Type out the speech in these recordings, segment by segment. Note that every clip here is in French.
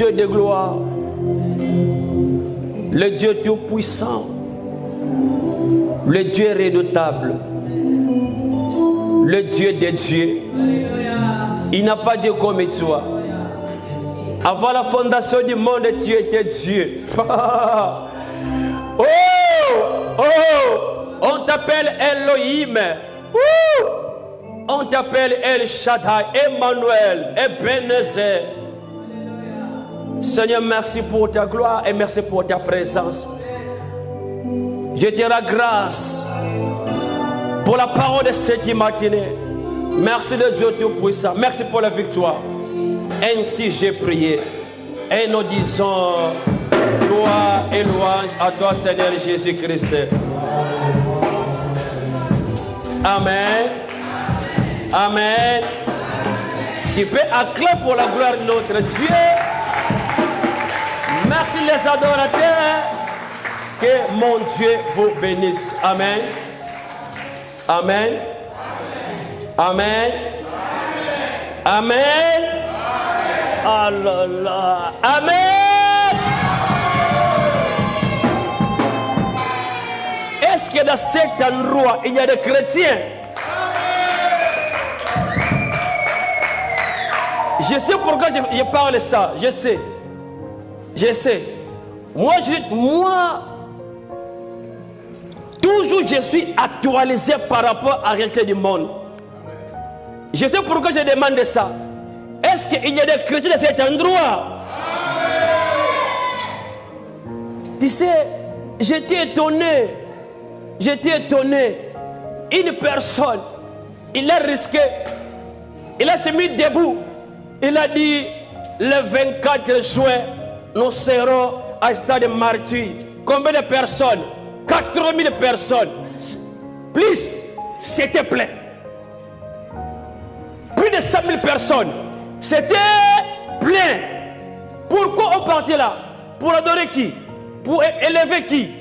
Dieu de gloire, le Dieu tout-puissant, le Dieu redoutable, le Dieu des dieux. Il n'a pas Dieu comme toi. Avant la fondation du monde, tu étais Dieu. Oh, oh, on t'appelle Elohim. On t'appelle El Shaddai, Emmanuel, Ebenezer. Seigneur, merci pour ta gloire et merci pour ta présence. Je te rends grâce pour la parole de cette matinée. Merci de Dieu Tout-Puissant. Merci pour la victoire. Ainsi j'ai prié. Et nous disons gloire et louange à toi, Seigneur Jésus-Christ. Amen. Amen. Tu peux acclamer pour la gloire de notre Dieu. Merci les adorateurs. Que mon Dieu vous bénisse. Amen. Amen. Amen. Amen. Ah là là. Amen. Est-ce que dans cet endroit, il y a des chrétiens? Je sais pourquoi je parle de ça. Je sais. Je sais. Moi, toujours je suis actualisé par rapport à la réalité du monde. Je sais pourquoi je demande ça. Est-ce qu'il y a des chrétiens dans cet endroit? Tu sais, j'étais étonné. Une personne, il a risqué, il a se mis debout. Il a dit, le 24 juin, nous serons à stade de martyr. Combien de personnes? 4000 personnes. Plus, c'était plein. Plus de 5000 personnes. C'était plein. Pourquoi on partait là? Pour adorer qui? Pour élever qui?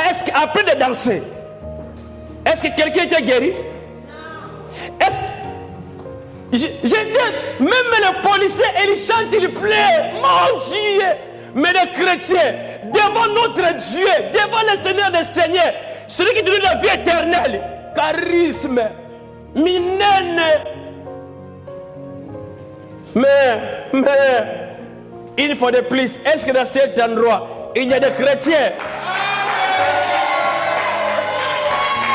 Est-ce qu'après de danser, est-ce que quelqu'un était guéri? Est-ce que même les policiers, ils chantent, ils pleurent. Mon Dieu! Mais les chrétiens, devant notre Dieu, devant le Seigneur des Seigneurs, celui qui donne la vie éternelle, charisme, minène. Mais, il faut de plus. Est-ce que dans cet endroit, il y a des chrétiens?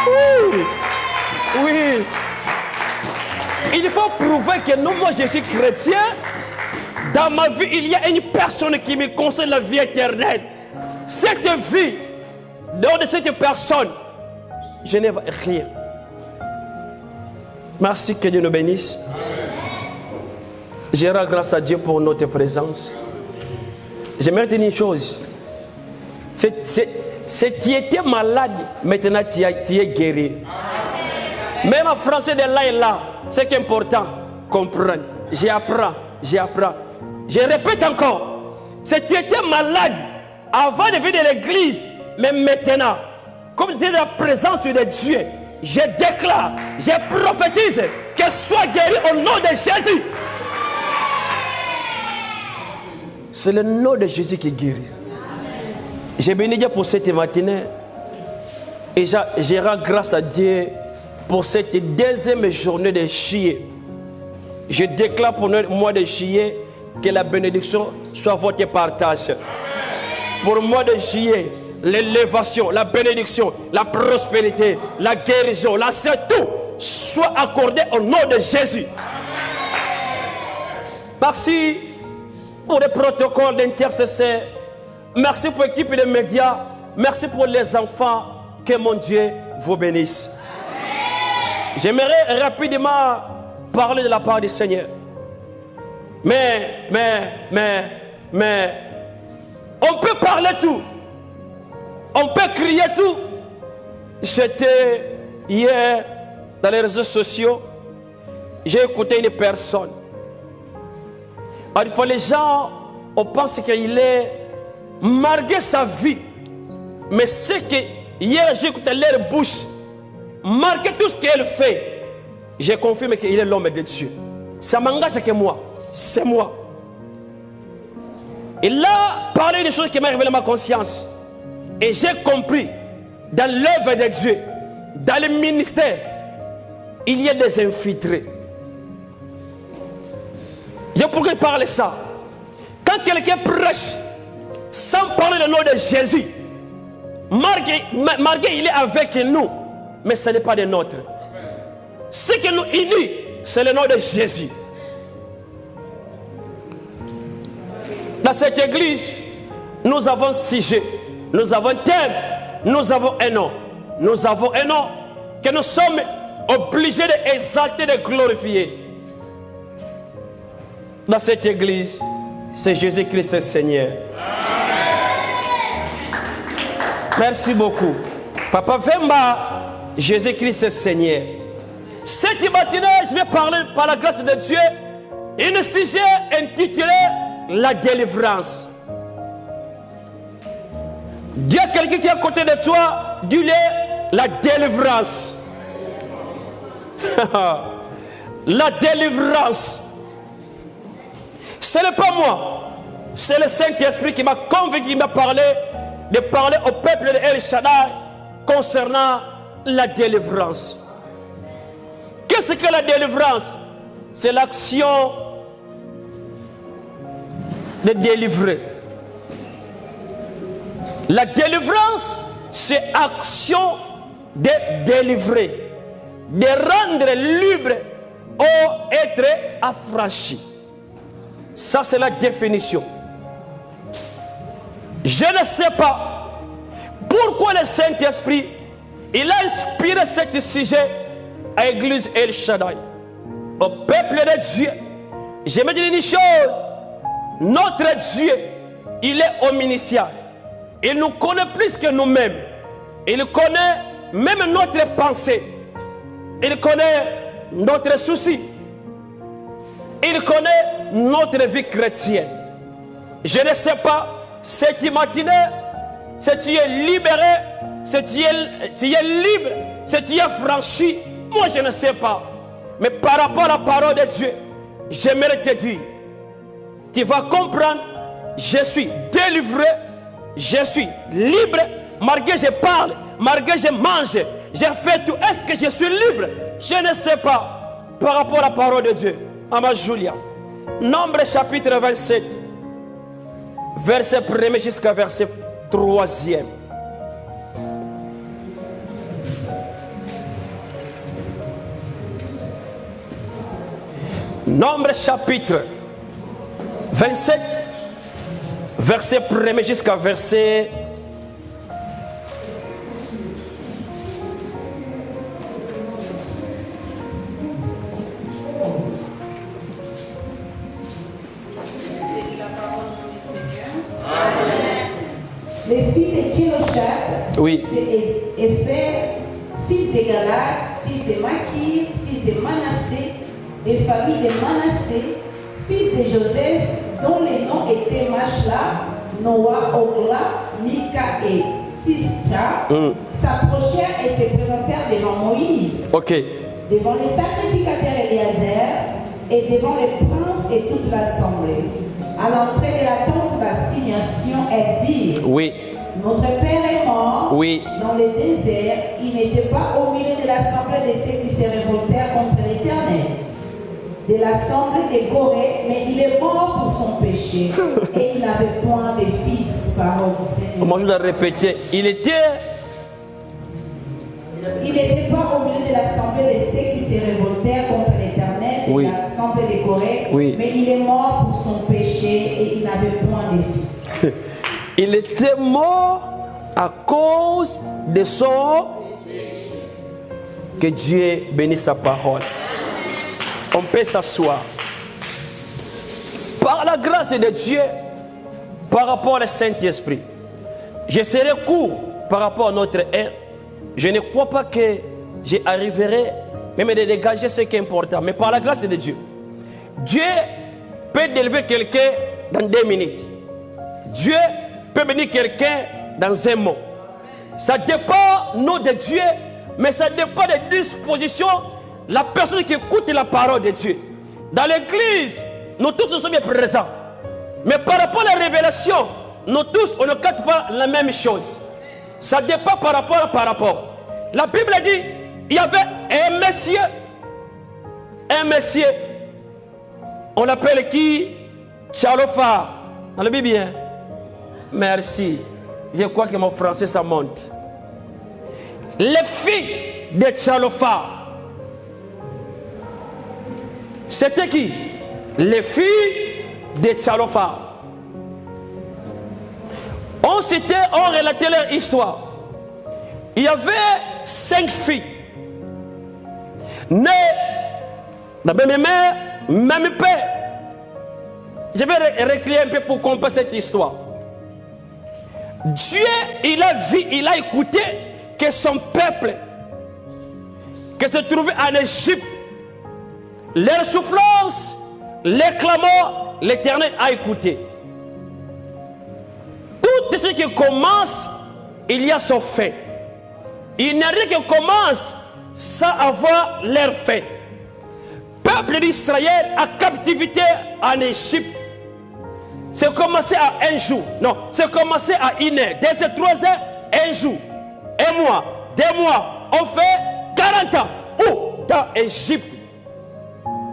Oui. Oui. Il faut prouver que non, moi je suis chrétien. Dans ma vie, il y a une personne qui me concerne la vie éternelle. Cette vie, dehors de cette personne, je n'ai rien. Merci, que Dieu nous bénisse. Je rends grâce à Dieu pour notre présence. J'aimerais dire une chose. Si tu étais malade, maintenant tu es guéri. Même en français de là et là, c'est important. Comprendre. J'apprends. Je répète encore. Si tu étais malade avant de venir de l'église, mais maintenant, comme tu es dans la présence de Dieu, je déclare, je prophétise que sois guéri au nom de Jésus. C'est le nom de Jésus qui guérit. J'ai béni Dieu pour cette matinée. Et je rends grâce à Dieu pour cette deuxième journée de juillet. Je déclare pour le mois de juillet que la bénédiction soit votre partage. Pour le mois de juillet, l'élévation, la bénédiction, la prospérité, la guérison, la santé, tout soit accordé au nom de Jésus. Merci pour les protocoles d'intercession. Merci pour l'équipe des médias. Merci pour les enfants. Que mon Dieu vous bénisse. J'aimerais rapidement parler de la part du Seigneur. Mais, on peut parler tout. On peut crier tout. J'étais hier dans les réseaux sociaux. J'ai écouté une personne. Alors, les gens, on pense qu'il est marqué sa vie. Mais c'est que hier, j'ai écouté leur bouche. Marqué tout ce qu'elle fait. J'ai confirmé qu'il est l'homme de Dieu. Ça m'engage que moi. C'est moi. Il a parlé des choses qui m'ont révélé ma conscience. Et j'ai compris, dans l'œuvre de Dieu, dans le ministère, il y a des infiltrés. Je pourrais parler ça. Quand quelqu'un prêche, sans parler le nom de Jésus, malgré il est avec nous, mais ce n'est pas le nôtre. Ce qui nous unit, c'est le nom de Jésus. Dans cette église, nous avons sujet, nous avons thème, nous avons un nom. Nous avons un nom que nous sommes obligés d'exalter, de glorifier. Dans cette église, c'est Jésus-Christ le Seigneur. Merci beaucoup. Papa Vemba, Jésus-Christ le Seigneur. Cette matinée, je vais parler par la grâce de Dieu, un sujet intitulé la délivrance. Dieu, quelqu'un qui est à côté de toi, dis-le la délivrance. La délivrance. Ce n'est pas moi, c'est le Saint-Esprit qui m'a convaincu, qui m'a parlé de parler au peuple de El Shaddai concernant la délivrance. Qu'est-ce que la délivrance? C'est l'action de délivrer. La délivrance, c'est action de délivrer, de rendre libre ou être affranchi. Ça, c'est la définition. Je ne sais pas pourquoi le Saint-Esprit il a inspiré ce sujet à l'église El Shaddai, au peuple de Dieu. Je me dis une chose, notre Dieu, il est omniscient. Il nous connaît plus que nous-mêmes. Il connaît même notre pensée. Il connaît notre souci. Il connaît notre vie chrétienne. Je ne sais pas, cette matinée, si tu es libéré, si tu es libre, si tu es franchi, moi je ne sais pas. Mais par rapport à la parole de Dieu, j'aimerais te dire, tu vas comprendre, je suis délivré, je suis libre, malgré que je parle, malgré que je mange, je fais tout. Est-ce que je suis libre? Je ne sais pas par rapport à la parole de Dieu. Ama Julia. Nombre chapitre 27, verset 1er jusqu'à verset 3e. Nombre chapitre 27, verset 1er jusqu'à verset 3. Les filles de Tchélochak, oui. de Épher, fils de Galad, fils de Makir, fils de Manassé, des familles de Manassé, fils de Joseph, dont les noms étaient Machla, Noah, Ogla, Mika et Tischa, s'approchèrent et se présentèrent devant Moïse, devant les sacrificateurs Éléazar et devant les princes et toute l'assemblée. À l'entrée de la tente d'assignation, elles dirent, oui. Notre père est mort dans le désert, il n'était pas au milieu de l'assemblée de ceux qui se révoltèrent contre l'Éternel, de l'assemblée des Corée, mais il est mort pour son péché et il n'avait point de fils, parole du Seigneur. Moi je dois répéter, il n'était pas au milieu de l'assemblée de ceux qui se révoltèrent contre l'Éternel, de l'assemblée des Corée, mais il est mort pour son péché et il n'avait point de fils. Il était mort à cause de son... Que Dieu bénisse sa parole. On peut s'asseoir. Par la grâce de Dieu, par rapport au Saint-Esprit, je serai court par rapport à notre ère. Je ne crois pas que j'arriverai même de dégager ce qui est important. Mais par la grâce de Dieu, Dieu peut délever quelqu'un dans 2 minutes. Dieu peut bénir quelqu'un dans un mot. Ça dépend non de Dieu, mais ça dépend des dispositions de la personne qui écoute la parole de Dieu. Dans l'église, nous tous nous sommes bien présents. Mais par rapport à la révélation, nous tous, on ne capte pas la même chose. Ça dépend par rapport. La Bible dit, il y avait un monsieur, on l'appelle qui? Tchalofa. Dans la Bible, bien. Merci. Je crois que mon français, ça monte. Les filles de Tchalofa. C'était qui? Les filles de Tchalofa. On relatait leur histoire. Il y avait 5 filles. Nées dans la même mère, même père. Je vais réclamer un peu pour comprendre cette histoire. Dieu, il a écouté que son peuple, qui se trouvait en Égypte, leur souffrance, les clameurs, l'Éternel a écouté. Tout ce qui commence, il y a son fait. Il n'y a rien qui commence sans avoir leur fait. Peuple d'Israël en captivité en Égypte. C'est commencé à un jour. Non, c'est commencé à une heure. Dès ces 3 heures, un jour. Un mois, 2 mois. On fait 40 ans. Où? Dans Égypte.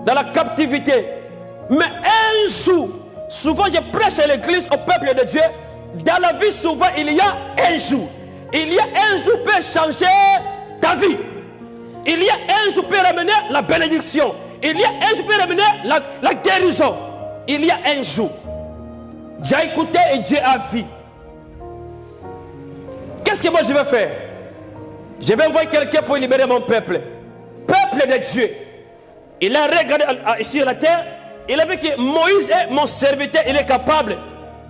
Dans la captivité. Mais un jour, souvent je prêche à l'église, au peuple de Dieu. Dans la vie, souvent, il y a un jour. Il y a un jour qui peut changer ta vie. Il y a un jour qui peut ramener la bénédiction. Il y a un jour qui peut ramener la guérison. Il y a un jour. Dieu a écouté et Dieu a vu. Qu'est-ce que moi je vais faire? Je vais envoyer quelqu'un pour libérer mon peuple. Peuple de Dieu. Il a regardé ici sur la terre. Il a vu que Moïse est mon serviteur. Il est capable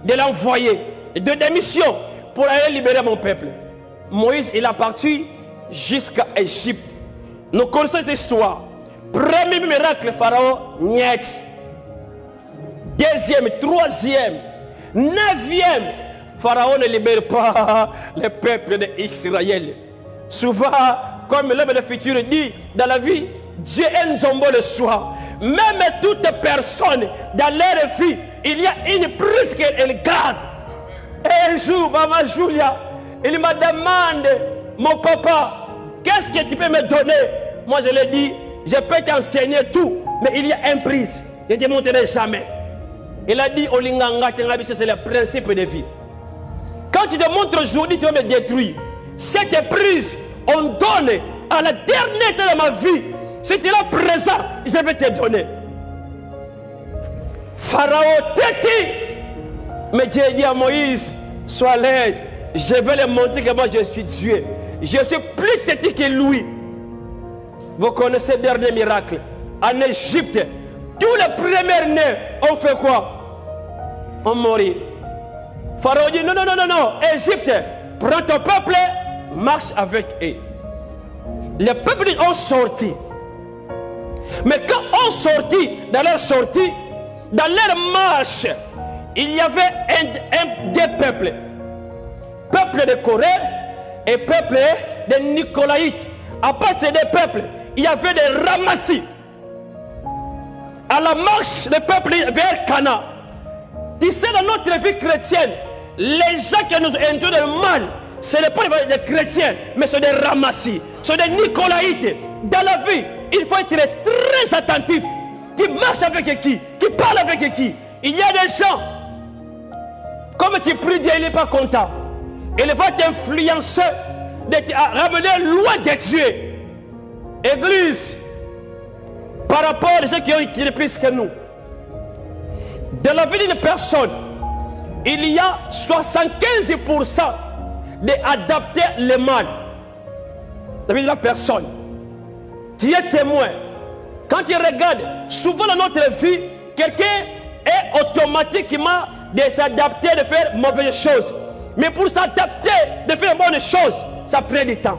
de l'envoyer. De démission pour aller libérer mon peuple. Moïse, il a parti jusqu'à Égypte. Nous connaissons cette histoire. Premier miracle, Pharaon, niet. Deuxième, troisième, 9e, Pharaon ne libère pas le peuple d'Israël. Souvent, comme l'homme de futur dit, dans la vie, Dieu est un zombo le soir. Même toute personne, dans leur vie, il y a une prise qu'elle garde. Et un jour, maman Julia, il m'a demandé, mon papa, qu'est-ce que tu peux me donner? Moi, je lui ai dit, je peux t'enseigner tout, mais il y a un prise. Je ne te montrerai jamais. Il a dit, c'est le principe de vie. Quand tu te montres aujourd'hui, tu vas me détruire. Cette prise, on donne à la dernière étape de ma vie. Si tu es là présent, je vais te donner. Pharaon t'était. Mais Dieu dit à Moïse, sois à l'aise. Je vais lui montrer que moi je suis Dieu. Je suis plus têtu que lui. Vous connaissez le dernier miracle. En Égypte, tous les premiers nés ont fait quoi? On mourit. Pharaon dit non, Égypte, prends ton peuple, marche avec eux. Les peuples ont sorti. Mais quand on sortit, dans leur sortie, dans leur marche, il y avait deux peuples. Peuple de Corée et peuple de Nicolaïtes. Après ces deux peuples, il y avait des ramassis. À la marche, le peuple vers Cana. Tu sais, dans notre vie chrétienne, les gens qui nous induisent dans le mal, ce n'est pas des chrétiens, mais ce sont des ramassis, ce sont des Nicolaïtes. Dans la vie, il faut être très attentif. Tu marches avec qui? Tu parles avec qui? Il y a des gens, comme tu pries Dieu, il n'est pas content. Il va t'influencer, de te ramener loin de Dieu. Église, par rapport à ceux qui ont été plus que nous, dans la vie d'une personne, il y a 75% d'adapter le mal. Dans la vie de la personne, tu es témoin. Quand tu regardes, souvent dans notre vie, quelqu'un est automatiquement de s'adapter, de faire mauvaises choses. Mais pour s'adapter, de faire bonnes choses, ça prend du temps.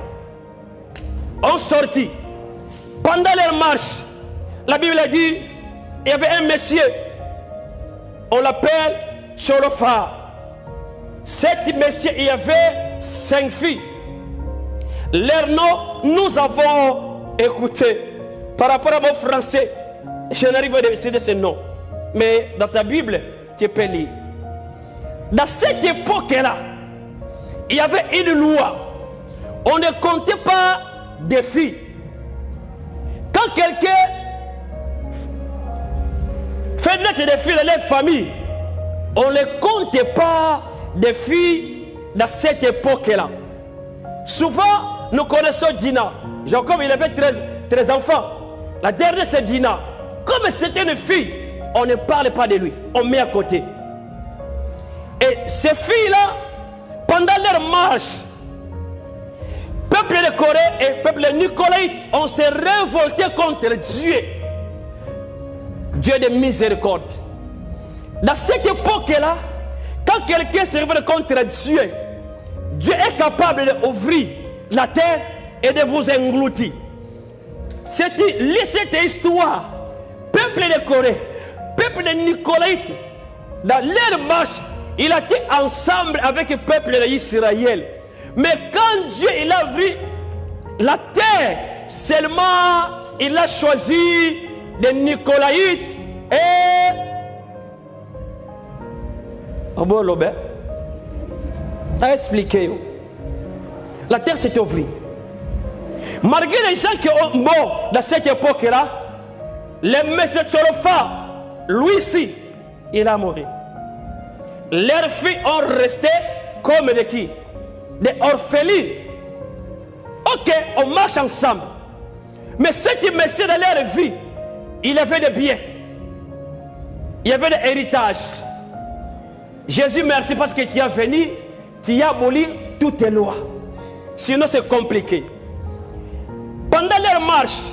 On sortit. Pendant leur marche, la Bible a dit, il y avait un monsieur, on l'appelle Cholophar. Cet monsieur, il y avait 5 filles. Leur nom, nous avons écouté. Par rapport à mon français, Je n'arrive pas à décider ce nom. Mais dans ta Bible, tu peux lire. Dans cette époque-là, il y avait une loi. On ne comptait pas des filles. Quand quelqu'un fait naître des filles dans leur famille, on ne comptait pas des filles dans cette époque-là. Souvent, nous connaissons Dina. Jacob, il avait 13 enfants. La dernière, c'est Dina. Comme c'était une fille, on ne parle pas de lui. On met à côté. Et ces filles-là, pendant leur marche, peuple de Corée et peuple de Nicolaïte, on s'est révolté contre Dieu. Dieu de miséricorde. Dans cette époque-là, quand quelqu'un se révolte contre Dieu, Dieu est capable d'ouvrir la terre et de vous engloutir. Cette histoire, peuple de Corée, peuple de Nicolaïte, dans leur marche, il a été ensemble avec le peuple d'Israël. Mais quand Dieu il a vu la terre, seulement il a choisi des Nicolaïtes et Obolobé a expliqué. La terre s'est ouverte. Malgré les gens qui ont mort dans cette époque-là, le monsieur Tcholofa, lui aussi, il a mouru. Leurs filles ont resté comme des qui? Des orphelines. Ok, on marche ensemble. Mais cet monsieur dans leur vie, il avait des biens. Il y avait des héritages. Jésus, merci parce que tu es venu, tu as aboli toutes tes lois. Sinon, c'est compliqué. Pendant leur marche,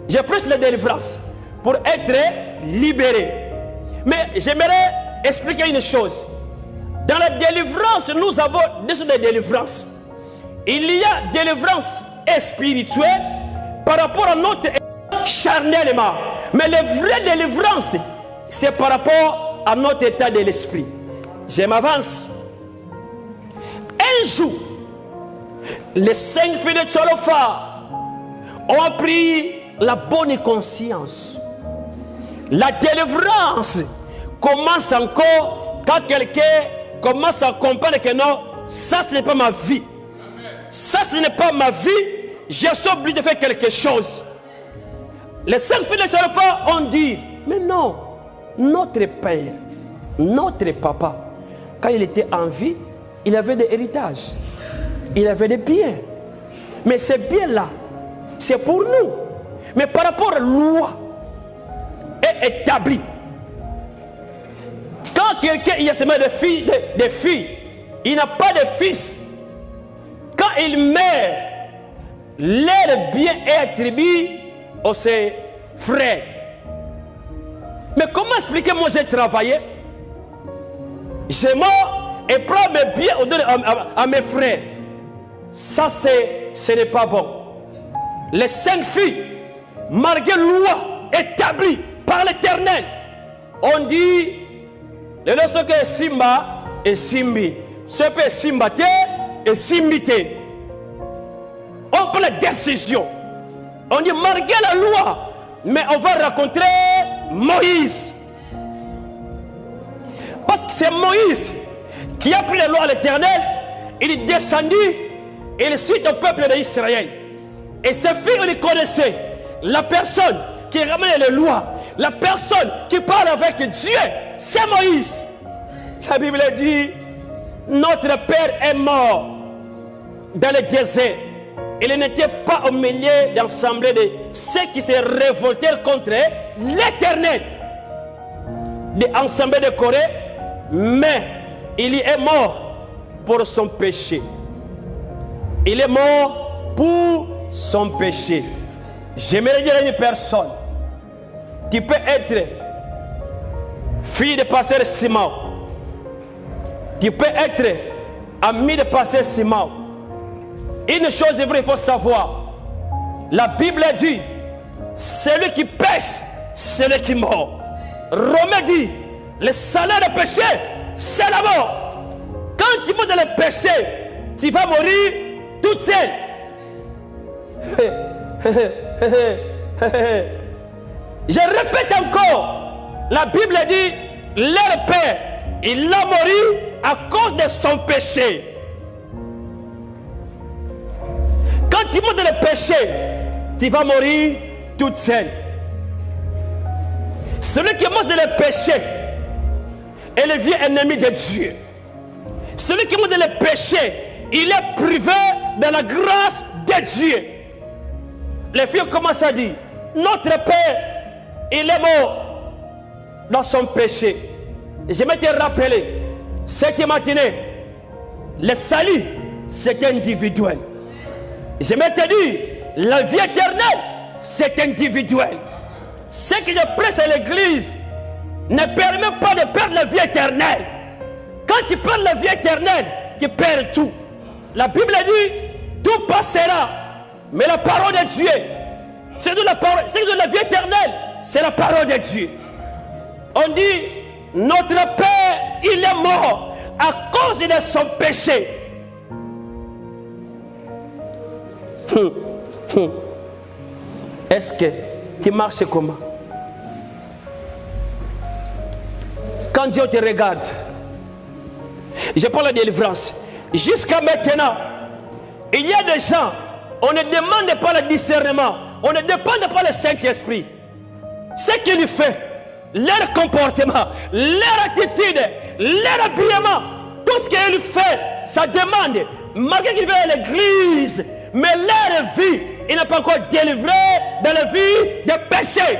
je prêche la délivrance pour être libéré. Mais j'aimerais expliquer une chose. Dans la délivrance, nous avons deux sortes de délivrance. Il y a délivrance spirituelle par rapport à notre charnellement. Mais la vraie délivrance, c'est par rapport à notre état de l'esprit. Je m'avance. Un jour, les 5 filles de Tcholofa ont appris la bonne conscience. La délivrance commence encore quand quelqu'un commence à comprendre que non, ça ce n'est pas ma vie. Ça ce n'est pas ma vie. Je suis obligé de faire quelque chose. Les 5 filles de Tcholofa ont dit, mais non, notre père, notre papa, quand il était en vie, il avait des héritages. Il avait des biens. Mais ces biens-là, c'est pour nous. Mais par rapport à la loi, est établi. Quand quelqu'un il a seulement des filles, il n'a pas de fils. Quand il meurt, leur bien est attribué aux ses frères. Mais comment expliquer, moi j'ai travaillé, j'ai mort et prends mes biens à mes frères. Ça ce n'est pas bon. Les 5 filles, malgré la loi établie par l'Éternel, on dit le lorsque Simba et Simbi, c'est pas Simbate et Simbite. On prend la décision. On dit malgré la loi, mais on va rencontrer Moïse. Parce que c'est Moïse qui a pris la loi à l'Éternel, il est descendu et il cite au peuple d'Israël. Et ces filles, on les connaissait. La personne qui ramène les lois, la personne qui parle avec Dieu, c'est Moïse. La Bible dit, notre père est mort dans le désert. Il n'était pas au milieu d'ensemble de ceux qui se révoltèrent contre l'Éternel, de l'ensemble de Corée, mais il y est mort pour son péché. Il est mort pour son péché. J'aimerais dire à une personne, tu peux être fille de pasteur Simon, tu peux être ami de pasteur Simon. Une chose est vraie, il faut savoir. La Bible dit, celui qui pêche, c'est celui qui meurt. Romain dit, le salaire du péché, c'est la mort. Quand tu meurs dans le péché, tu vas mourir toute seule. Je répète encore, la Bible dit, leur père, il a mouru à cause de son péché. Quand tu meurs dans le péché, tu vas mourir toute seule. Celui qui mange dans le péché est le vieux ennemi de Dieu. Celui qui mange dans le péché, il est privé de la grâce de Dieu. Les filles commencent à dire, notre Père, il est mort dans son péché. Je vais te rappeler, cette matinée, le salut, c'est individuel. Je vais te dire, la vie éternelle, c'est individuel. Ce que je prêche à l'église ne permet pas de perdre la vie éternelle. Quand tu perds la vie éternelle, tu perds tout. La Bible dit, tout passera. Mais la parole de Dieu, c'est de la vie éternelle, c'est la parole de Dieu. On dit, notre Père, il est mort à cause de son péché. Est-ce que tu marches comment? Quand Dieu te regarde, je parle de délivrance. Jusqu'à maintenant, il y a des gens, on ne demande pas le discernement, on ne demande pas le Saint-Esprit. Ce qu'il fait, leur comportement, leur attitude, leur habillement, tout ce qu'il fait, ça demande, malgré qu'il viennent à l'église, mais leur vie, il n'a pas encore délivré dans la vie de péché.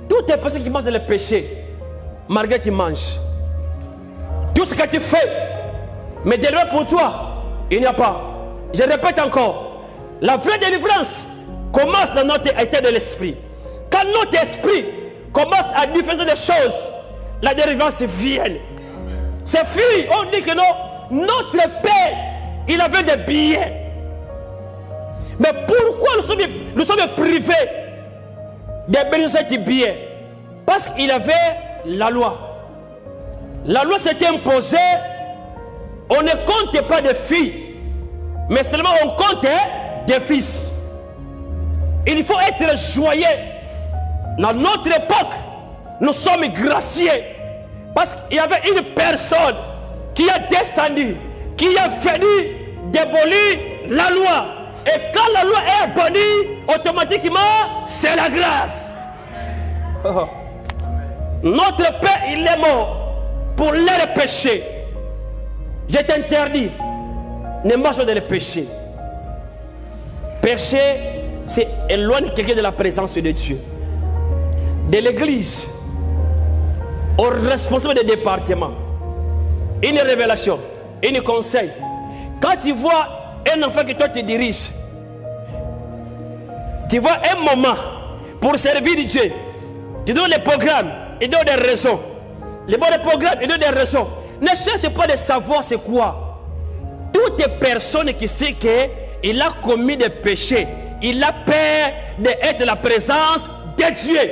Toutes les personnes qui mangent dans le péché, malgré qu'ils mangent, tout ce que tu fais, mais délivré pour toi, il n'y a pas. Je répète encore, la vraie délivrance commence dans notre état de l'esprit. Quand notre esprit commence à diffuser des choses, la délivrance vient. C'est fini. On dit que non, notre Père, il avait des billets. Mais pourquoi nous sommes privés des bénéfices de billets? Parce qu'il avait la loi. La loi s'était imposée. On ne compte pas de filles, mais seulement on compte des fils. Il faut être joyeux. Dans notre époque, nous sommes graciés. Parce qu'il y avait une personne qui a descendu, qui a venu démolir la loi. Et quand la loi est abolie, automatiquement, c'est la grâce. Notre Père, il est mort pour leurs péchés. Je t'interdis, ne marche pas dans le péché. Péché, c'est éloigner quelqu'un de la présence de Dieu. De l'église, au responsable des départements, une révélation, un conseil. Quand tu vois un enfant que toi te diriges, tu vois un moment pour servir Dieu, tu donnes les programmes, il donne des raisons. Les bons programmes, il donne des raisons. Ne cherche pas de savoir c'est quoi. Toute personne qui sait qu'il a commis des péchés, il a peur d'être de la présence de Dieu.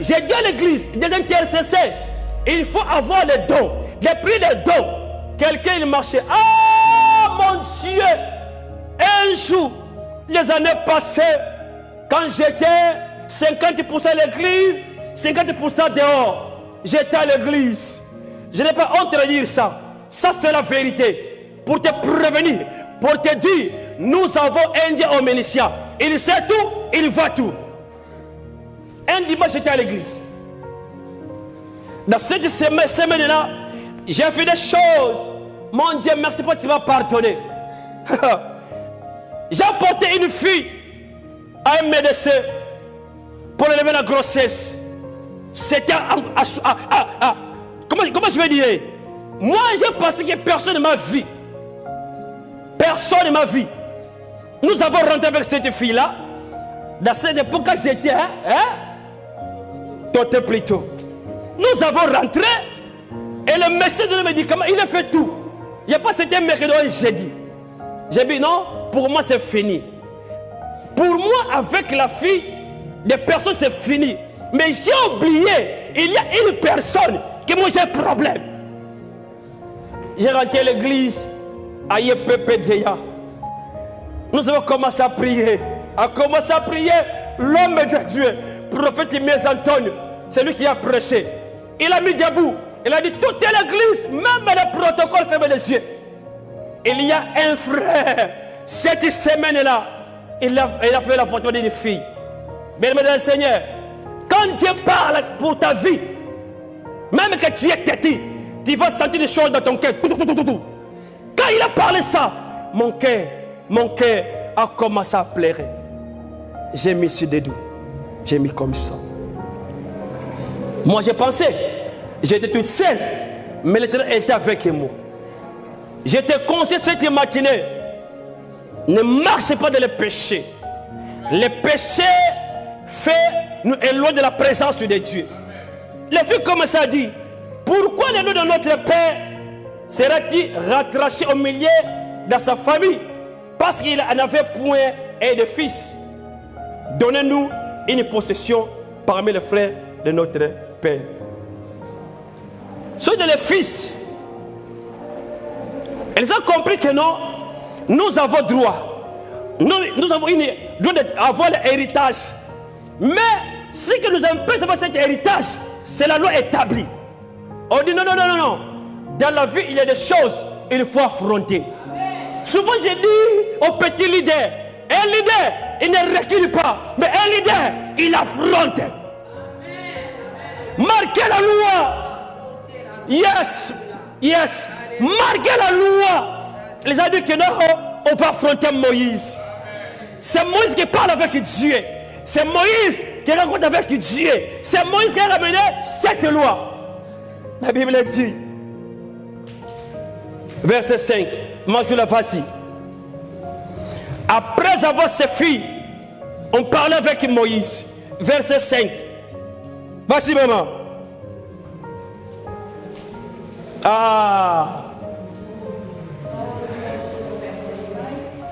J'ai dit à l'église, des intercesseurs, il faut avoir les dons. Depuis les dons, quelqu'un il marchait. Ah mon Dieu! Un jour, les années passées, quand j'étais 50% à l'église, 50% dehors, j'étais à l'église. Je n'ai pas honte de dire ça. Ça c'est la vérité. Pour te prévenir, pour te dire, nous avons un Dieu omniscient. Il sait tout, il voit tout. Un dimanche, j'étais à l'église. Dans cette semaine-là, j'ai fait des choses. Mon Dieu, merci pour que tu m'as pardonné. J'ai apporté une fille à un médecin pour élever la grossesse. C'était comment je vais dire? Moi, j'ai pensé que personne ne m'a vu. Personne ne m'a vu. Nous avons rentré avec cette fille-là. Dans cette époque, quand j'étais, toi plutôt. Nous avons rentré et le médecin de médicaments, il a fait tout. Il n'y a pas c'était mercredi ou jeudi. J'ai dit non, pour moi c'est fini. Pour moi, avec la fille, des personnes c'est fini. Mais j'ai oublié, il y a une personne qui moi j'ai un problème. J'ai rentré à l'église à Yepepedea. Nous avons commencé à prier. L'homme de Dieu. prophète Mies Antonio, c'est lui qui a prêché. Il a mis debout. Il a dit toute l'église, même le protocole, ferme les yeux. Il y a un frère, cette semaine-là, il a fait la photo d'une fille. Bien, mesdames et Seigneur, quand Dieu parle pour ta vie, même que tu es têtu, tu vas sentir des choses dans ton cœur. Quand il a parlé ça, mon cœur a commencé à pleurer. J'ai mis sur des doigts. J'ai mis comme ça. Moi, j'ai pensé, j'étais toute seule, mais l'Éternel était avec moi. J'étais conscient cette matinée. Ne marchez pas dans le péché. Le péché nous éloigne de la présence de Dieu. Les filles commencent à dire, pourquoi le nom de notre Père sera-t-il rattaché au milieu de sa famille? Parce qu'il n'en avait point et de fils. Donnez-nous une possession parmi les frères de notre Père. Ceux de les fils, ils ont compris que non, nous avons droit. Nous avons droit d'avoir l'héritage. Mais ce qui nous empêche d'avoir cet héritage, c'est la loi établie. On dit non. Dans la vie, il y a des choses qu'il faut affronter. Amen. Souvent, je dis aux petits leaders, un leader, il ne recule pas, mais un leader, il affronte. Amen. Marquez la loi. Yes. Marquez la loi. Les a dit que non, on peut affronter Moïse. C'est Moïse qui parle avec Dieu. C'est Moïse qui rencontre avec Dieu. C'est Moïse qui a ramené cette loi. La Bible dit, verset 5, moi je la voici. Après avoir ses filles, on parlait avec Moïse. Verset 5. Voici maman.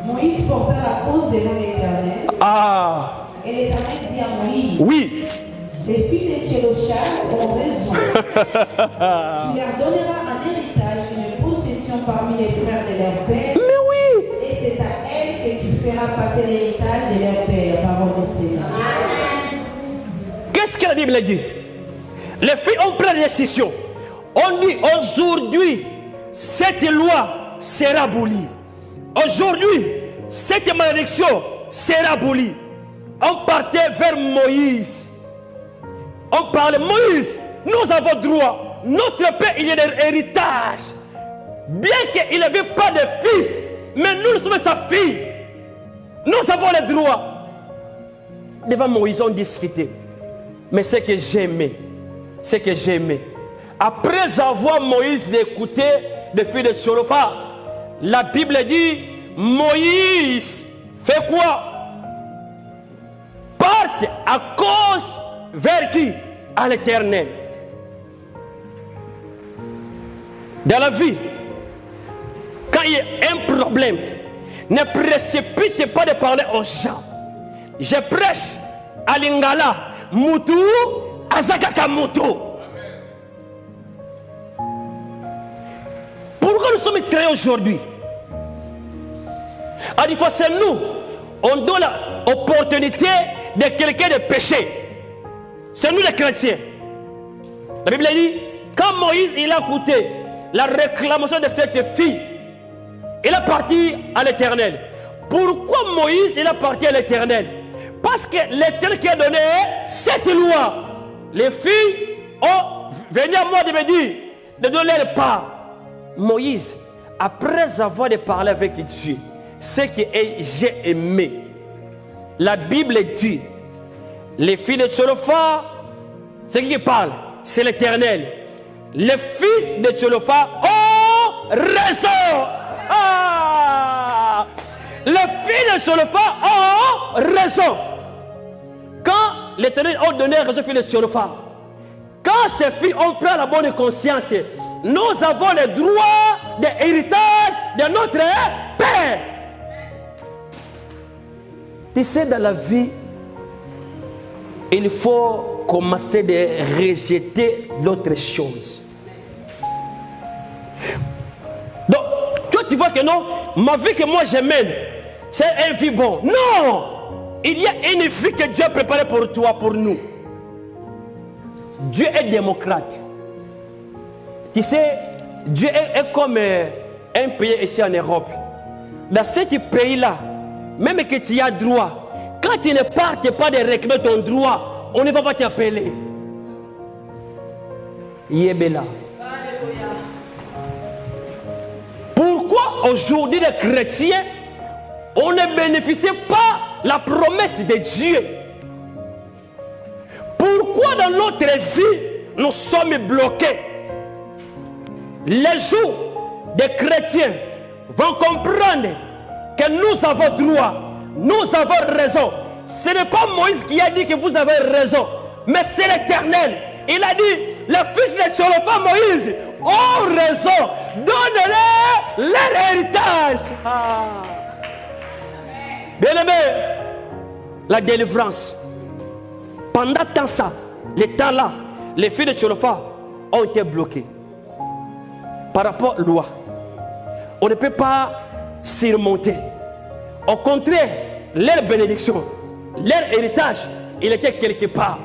Moïse porta la cause devant l'Éternel. Et l'Éternel dit à Moïse, oui. Les filles de Tchélochal ont raison. Tu leur donneras un héritage, une possession parmi les frères de leur père. Mais oui. Et c'est à elles que tu feras passer l'héritage de leur père. Parole du Seigneur. Qu'est-ce que la Bible dit? Les filles ont pris la décision. On dit aujourd'hui, cette loi sera abolie. Aujourd'hui, cette malédiction sera abolie. On partait vers Moïse. On parlait, Moïse, nous avons droit. Notre père, il y a un héritage. Bien qu'il n'avait pas de fils, mais nous sommes sa fille. Nous avons le droit. Devant Moïse, on discutait. Mais ce que j'aimais, après avoir Moïse d'écouter des filles de Tchélophar, la Bible dit, Moïse fait quoi? Parte à cause vers qui? À l'Éternel. Dans la vie, quand il y a un problème, ne précipite pas de parler aux gens. Je prêche à Lingala, Moutou, Azakaka Moutou. Pourquoi nous sommes créés aujourd'hui? À des fois, c'est nous, on donne l'opportunité de quelqu'un de pécher. C'est nous les chrétiens. La Bible dit, quand Moïse il a écouté la réclamation de cette fille, il est parti à l'Éternel. Pourquoi Moïse il est parti à l'Éternel? Parce que l'Éternel qui a donné cette loi, les filles ont venu à moi de me dire de donner leur part. Moïse, après avoir parlé avec Dieu, ce que j'ai aimé, la Bible dit, les filles de Tchélophar, c'est qui parle? C'est l'Éternel. Les fils de Tchélophar ont raison. Les filles de Tchélophar ont raison. Quand l'Éternel a donné raison aux filles de Tchélophar, quand ces filles ont pris la bonne conscience, nous avons le droit de l'héritage de notre Père. Tu sais, dans la vie, il faut commencer à rejeter l'autre chose. Donc, toi, tu vois que non, ma vie que moi je mène, c'est un vie bon. Non! il y a une vie que Dieu a préparée pour toi, pour nous. Dieu est démocrate. Tu sais, Dieu est comme un pays ici en Europe. Dans ce pays-là, même que tu as droit, quand tu ne partes pas de réclamer ton droit, on ne va pas t'appeler. Yébéla. Pourquoi aujourd'hui les chrétiens, on ne bénéficie pas la promesse de Dieu? Pourquoi dans notre vie, nous sommes bloqués? Les jours des chrétiens vont comprendre que nous avons droit, nous avons raison. Ce n'est pas Moïse qui a dit que vous avez raison, mais c'est l'Éternel. Il a dit, les fils de Tcholopha, Moïse, ont raison. Donne-leur leur héritage. Bien-aimé, la délivrance. Pendant tant ça, les temps là, les fils de Tcholopha ont été bloqués. Par rapport à la loi, on ne peut pas surmonter. Au contraire, leur bénédiction, leur héritage, il était quelque part.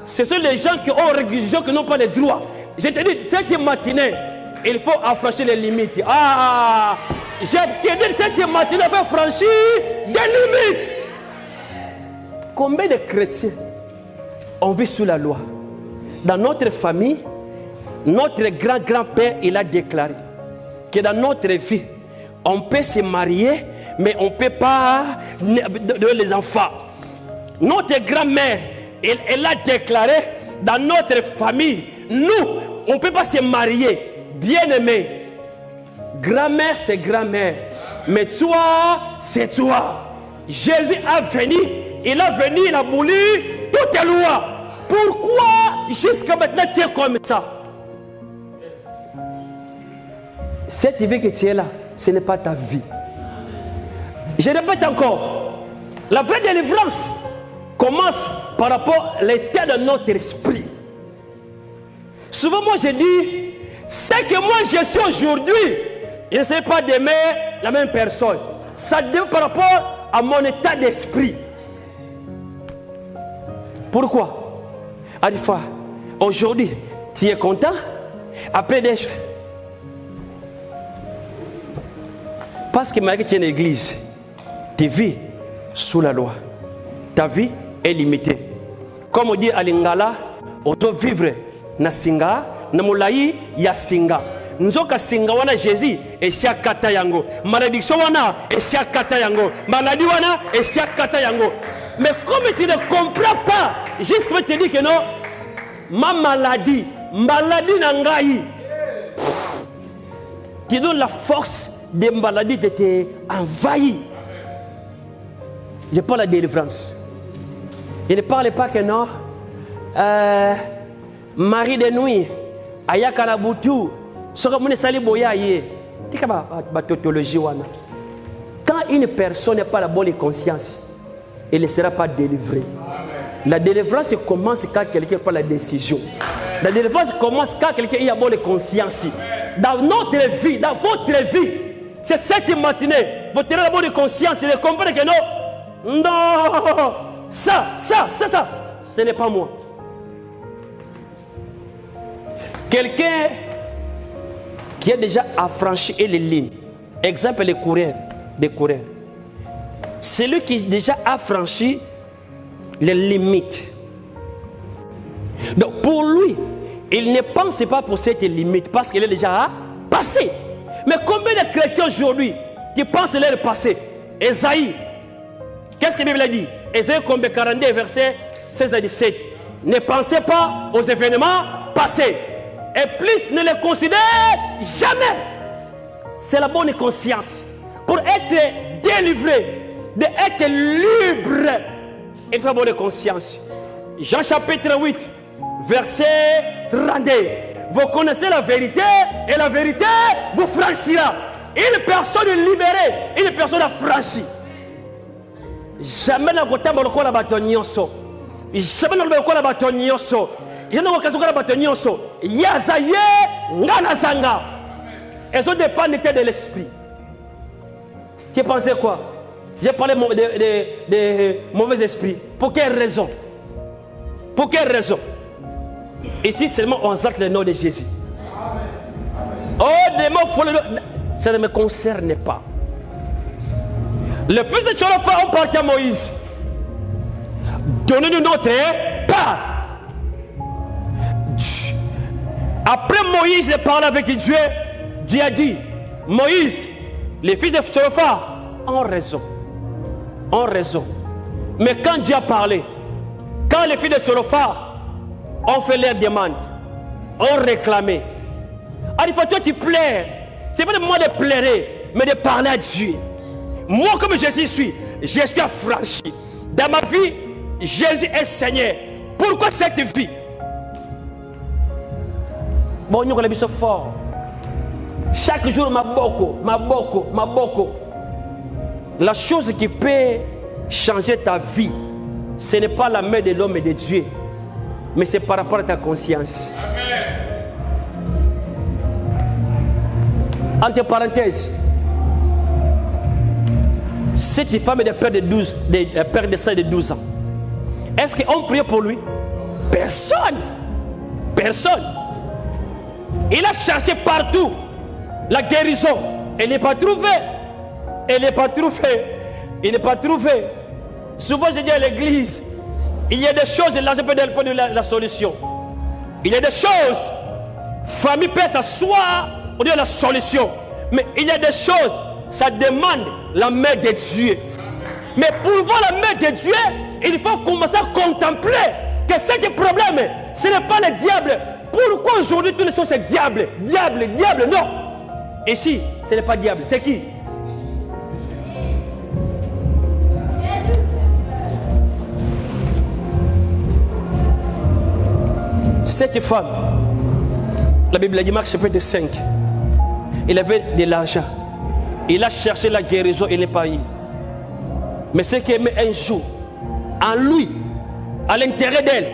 Ce sont les gens qui ont religion qui n'ont pas les droits. Je te dis, cette matinée, il faut affranchir les limites. Je te dis, cette matinée, il faut franchir des limites. Combien de chrétiens ont vu sous la loi? Dans notre famille, notre grand-grand-père, il a déclaré que dans notre vie, on peut se marier, mais on ne peut pas donner les enfants. Notre grand-mère, elle a déclaré dans notre famille, nous, on ne peut pas se marier. Bien-aimé, grand-mère, c'est grand-mère, mais toi, c'est toi. Jésus a venu, il a aboli toutes les lois. Pourquoi jusqu'à maintenant tu es comme ça? Cette vie que tu es là, ce n'est pas ta vie. Je répète encore, la vraie délivrance commence par rapport à l'état de notre esprit. Souvent moi je dis, c'est que moi je suis aujourd'hui, je ne serai pas demain la même personne. Ça dépend par rapport à mon état d'esprit. Pourquoi? À des fois, aujourd'hui, tu es content, après déjà. Parce que malgré que tu es une église, tu vis sous la loi. Ta vie est limitée. Comme on dit à Lingala, on doit vivre na singa, na moulaï ya singa. Nzoka singa wana Jésus et sia kata yango. Malédiction wana et sia kata yango. Maladie wana et sia kata yango. Mais comme tu ne comprends pas, juste que te dis que non, ma maladie nangaï, qui donne la force des maladies de te envahir. Je parle de la délivrance. Je ne parle pas que non, Marie de nuit, Ayaka la boutou, ce que vous savez, c'est la tautologie. Quand une personne n'a pas la bonne conscience, elle ne sera pas délivrée. La délivrance commence quand quelqu'un prend la décision. La délivrance commence quand quelqu'un a la bonne conscience. Dans notre vie, dans votre vie, c'est cette matinée, vous avez la bonne conscience de comprendre que non, ça, ce n'est pas moi. Quelqu'un qui a déjà affranchi les lignes, exemple les coureurs, celui qui a déjà affranchi les limites. Donc pour lui, il ne pense pas pour cette limite parce qu'il est déjà passé. Mais combien de chrétiens aujourd'hui qui pensent leur passé? Ésaïe, qu'est-ce que la Bible a dit? Ésaïe 42, verset 16 à 17. Ne pensez pas aux événements passés. Et plus ne les considère jamais. C'est la bonne conscience. Pour être délivré, d'être libre, il faut la bonne conscience. Jean chapitre 8, verset 32. Vous connaissez la vérité et la vérité vous franchira. Une personne libérée, une personne affranchie. Jamais na kotamba lokola bato nyonso. Jamais na lokola bato nyonso. Jamais na lokola bato nyonso. Yazaye ngana zanga. Elles ont dépend de l'esprit. Tu pensais quoi? J'ai parlé de mauvais esprits. Pour quelle raison? Pour quelle raison? Ici seulement on exalte le nom de Jésus. Oh, démon, ça ne me concerne pas. Le fils de Tcholofa ont parlé à Moïse. Donnez-nous notre part. Après Moïse de parler avec Dieu, Dieu a dit, Moïse, les fils de Tcholofa ont raison. Ont raison. Mais quand Dieu a parlé, quand les fils de Tcholofa ont fait leur demande, ont réclamé, il faut que toi tu plaires. C'est pas de moi de plairer, mais de parler à Dieu. Moi, comme Jésus suis, je suis affranchi. Dans ma vie, Jésus est Seigneur. Pourquoi cette vie? Bon, nous sommes forts. Chaque jour, ma boko. La chose qui peut changer ta vie, ce n'est pas la main de l'homme et de Dieu, mais c'est par rapport à ta conscience. Amen. Entre parenthèses, cette femme est de père de sang de 12 ans. Est-ce qu'on prie pour lui? Personne. Personne. Il a cherché partout la guérison. Elle n'est pas trouvée. Elle n'est pas trouvée. Il n'est pas trouvé. Souvent je dis à l'église, il y a des choses, là je peux donner la solution. Il y a des choses, famille peut s'asseoir, on dit la solution. Mais il y a des choses, ça demande la main de Dieu. Mais pour voir la main de Dieu, il faut commencer à contempler que ce problème, ce n'est pas le diable. Pourquoi aujourd'hui toutes les choses c'est diable? Diable, non. Ici, ce n'est pas diable, c'est qui? Cette femme, la Bible a dit, Marc chapitre 5, il avait de l'argent. Il a cherché la guérison, il n'est pas eu. Mais ce qui aimait un jour, en lui, à l'intérieur d'elle,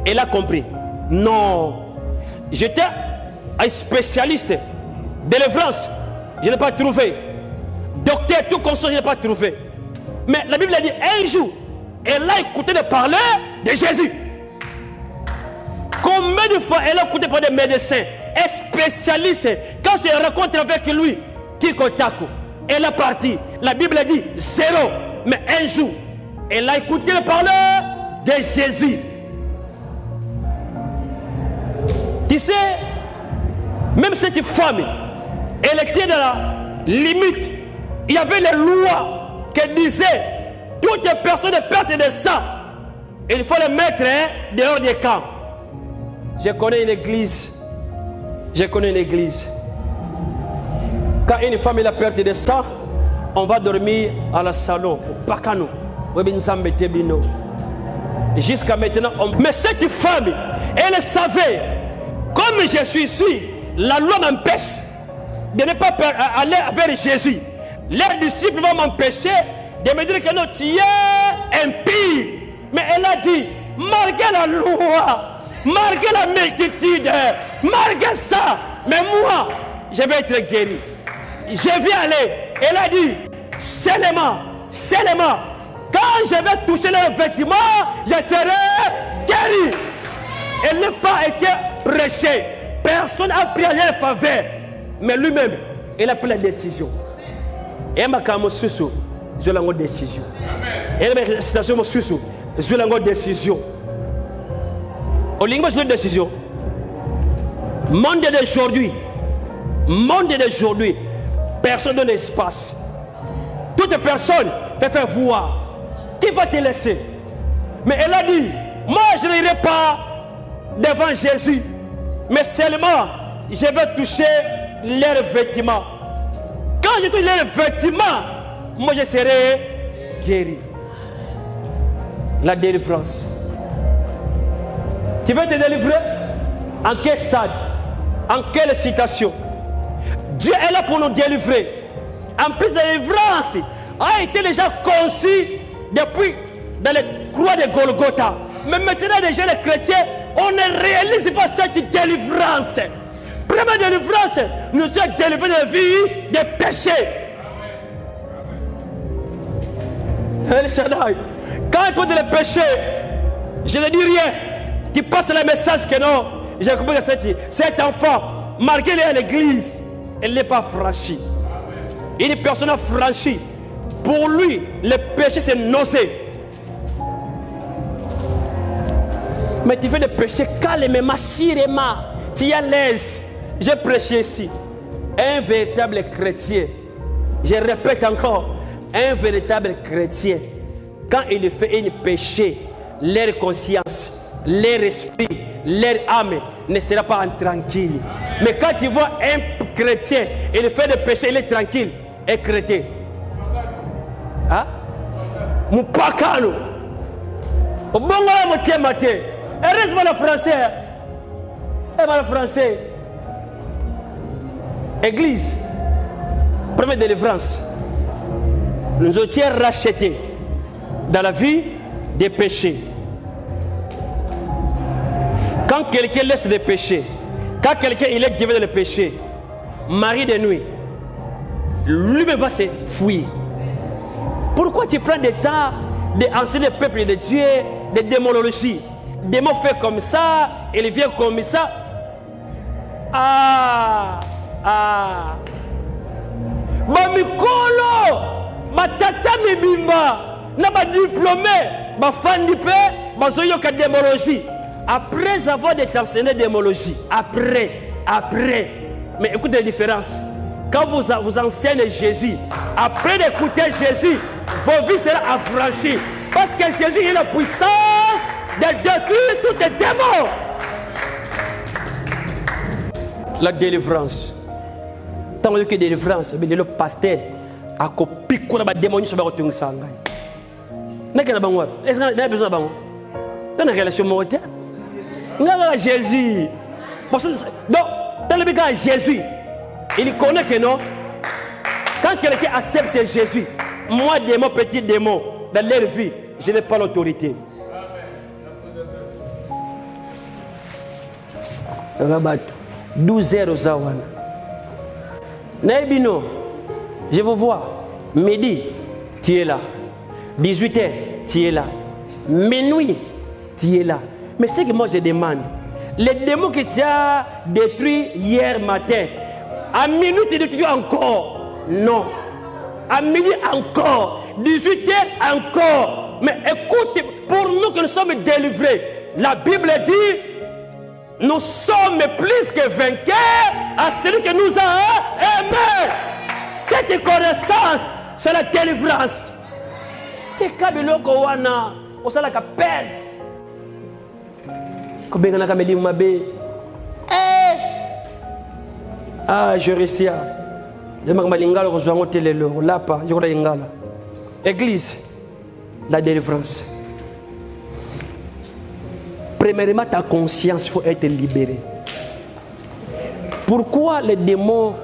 elle a compris. Non, j'étais un spécialiste de délivrance, je n'ai pas trouvé. Docteur, tout consort, je n'ai pas trouvé. Mais la Bible a dit, un jour, elle a écouté de parler de Jésus. Combien de fois elle a écouté parler des médecins, un spécialiste, quand elle rencontre avec lui, Kikotako, elle est partie. La Bible a dit 0. Mais un jour, elle a écouté parler de Jésus. Tu sais, même cette femme, elle était dans la limite. Il y avait les lois qui disaient toutes les personnes de perte de sang, il faut les mettre dehors des camps. Je connais une église. Quand une femme a perte de sang, on va dormir à la salon, au Pakano. Jusqu'à maintenant, mais cette femme, elle savait, comme je suis ici, la loi m'empêche de ne pas aller vers Jésus. Les disciples vont m'empêcher de me dire que non, tu es impie. Mais elle a dit, malgré la loi, malgré la multitude, malgré ça, mais moi, je vais être guéri. Je vais aller. Elle a dit, seulement, quand je vais toucher leurs vêtements, je serai guéri. Elle n'a pas été prêchée. Personne n'a pris à leur faveur. Mais lui-même, il a pris la décision. Et ma camo susu, je l'ai une décision. Et la citation susu, je l'ai une décision. Au lingue, je l'ai une décision. Monde d'aujourd'hui, personne donne espace. Toute personne peut faire voir. Qui va te laisser? Mais elle a dit, moi je n'irai pas devant Jésus, mais seulement je vais toucher leurs vêtements. Quand je touche leurs vêtements, moi je serai guéri. La délivrance. Tu veux te délivrer? En quel stade? En quelle situation? Dieu est là pour nous délivrer. En plus de la délivrance, a été déjà conçu depuis dans les croix de Golgotha. Mais maintenant, déjà les chrétiens, on ne réalise pas cette délivrance. Première délivrance, nous sommes délivrés de la vie des péchés. El Shaddai. Quand tu vois le péché, je ne dis rien. Tu passes le message que non. J'ai compris que cet enfant, malgré qu'il est à l'église, elle n'est pas franchie. Une personne franchie. Pour lui, le péché c'est nausée. Mais tu fais le péché calmement, sirement. Tu es à l'aise. J'ai prêché ici. Un véritable chrétien. Je répète encore. Un véritable chrétien. Quand il fait un péché, leur conscience, leur esprit, leur âme ne sera pas tranquille. Mais quand tu vois un chrétien, il fait des péchés, il est tranquille. Et chrétien. Hein? Moupakano. Au bon moment, heureusement le français. Le français. Église. Première délivrance. Nous étions rachetés dans la vie des péchés. Quand quelqu'un laisse des péchés, quand quelqu'un il est devenu dans le péché, mari de nuit, lui-même va se fouiller. Pourquoi tu prends des temps d'enseigner le peuple de Dieu, de démonologie? Des mots faits comme ça, il vient comme ça. Bamikolo, batata mibimba, na ba diplômé, ba fandi pe, ba zoyoka démologie. Après avoir enseigné démologie, après. Mais écoutez la différence. Quand vous enseignez Jésus, après d'écouter Jésus, vos vies seront affranchies. Parce que Jésus est la puissance de détruire tous les démons. La délivrance. Tant que délivrance, mais le pasteur a copié quoi la démonie sur le sangay. N'est-ce que vous est-ce que vous avez besoin de vous? Tu as une relation morale? Vous avez Jésus. Donc, dans le cas de Jésus, il connaît que non. Quand quelqu'un accepte Jésus, moi, démon, petit démon, dans leur vie, je n'ai pas l'autorité. Rabat, 12h Zawan. Naibino, je vous vois. Midi, tu es là. 18h, tu es là. Minuit, tu es là. Mais ce que moi je demande, les démons que tu as détruits hier matin, à minuit tu détruis encore. Non. À midi encore. 18h encore. Mais écoute, pour nous que nous sommes délivrés, la Bible dit, nous sommes plus que vainqueurs à celui que nous a aimés. Cette connaissance, c'est la délivrance. Je réussis. Église, la délivrance. Premièrement, ta conscience, il faut être libéré. Pourquoi les démons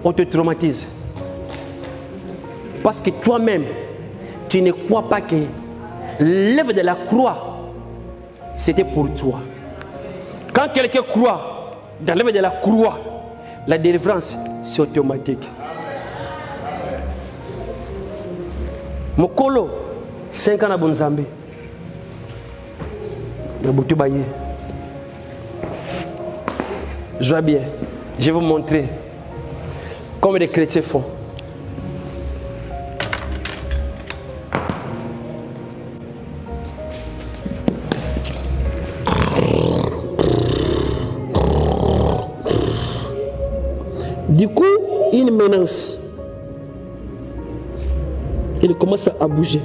on te traumatise? Parce que toi-même, tu ne crois pas que l'œuvre de la croix, c'était pour toi. Quand quelqu'un croit dans l'œuvre de la croix, la délivrance, c'est automatique. Mokolo, 5 ans à Bonzambé. Je vois bien. Je vais vous montrer comment les chrétiens font. Du coup, il menace. Il commence à bouger.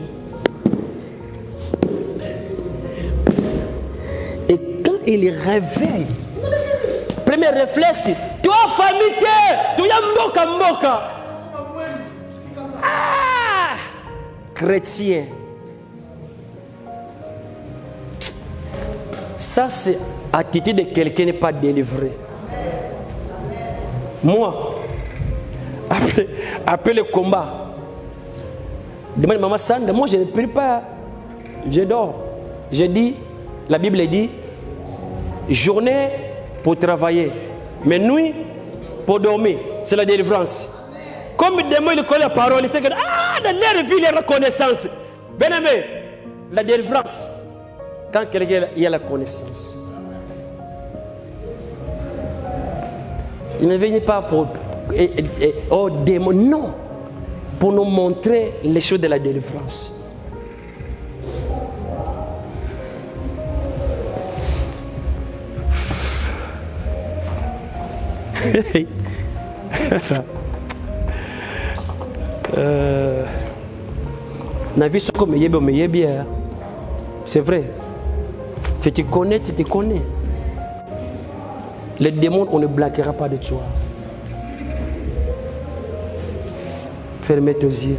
Et quand il réveille, premier réflexe, tu as famille, tu as mboka. Ah! Chrétien. Ça, c'est l'attitude de quelqu'un qui n'est pas délivré. Moi, après le combat, demande maman Sanda, moi je ne prie pas, je dors. Je dis, la Bible dit, journée pour travailler, mais nuit pour dormir. C'est la délivrance. Comme le démon il connaît la parole, il sait que dans leur vie, les reconnaissances. Bien-aimé, la délivrance, quand quelqu'un y a la connaissance, il ne vient pas pour démon, non, pour nous montrer les choses de la délivrance. C'est vrai. Tu te connais, tu te connais. Les démons, on ne blaguera pas de toi. Fermez tes yeux.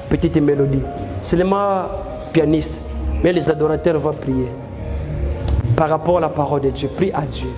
Petite mélodie. Seulement pianiste, mais les adorateurs vont prier. Par rapport à la parole de Dieu, prie à Dieu.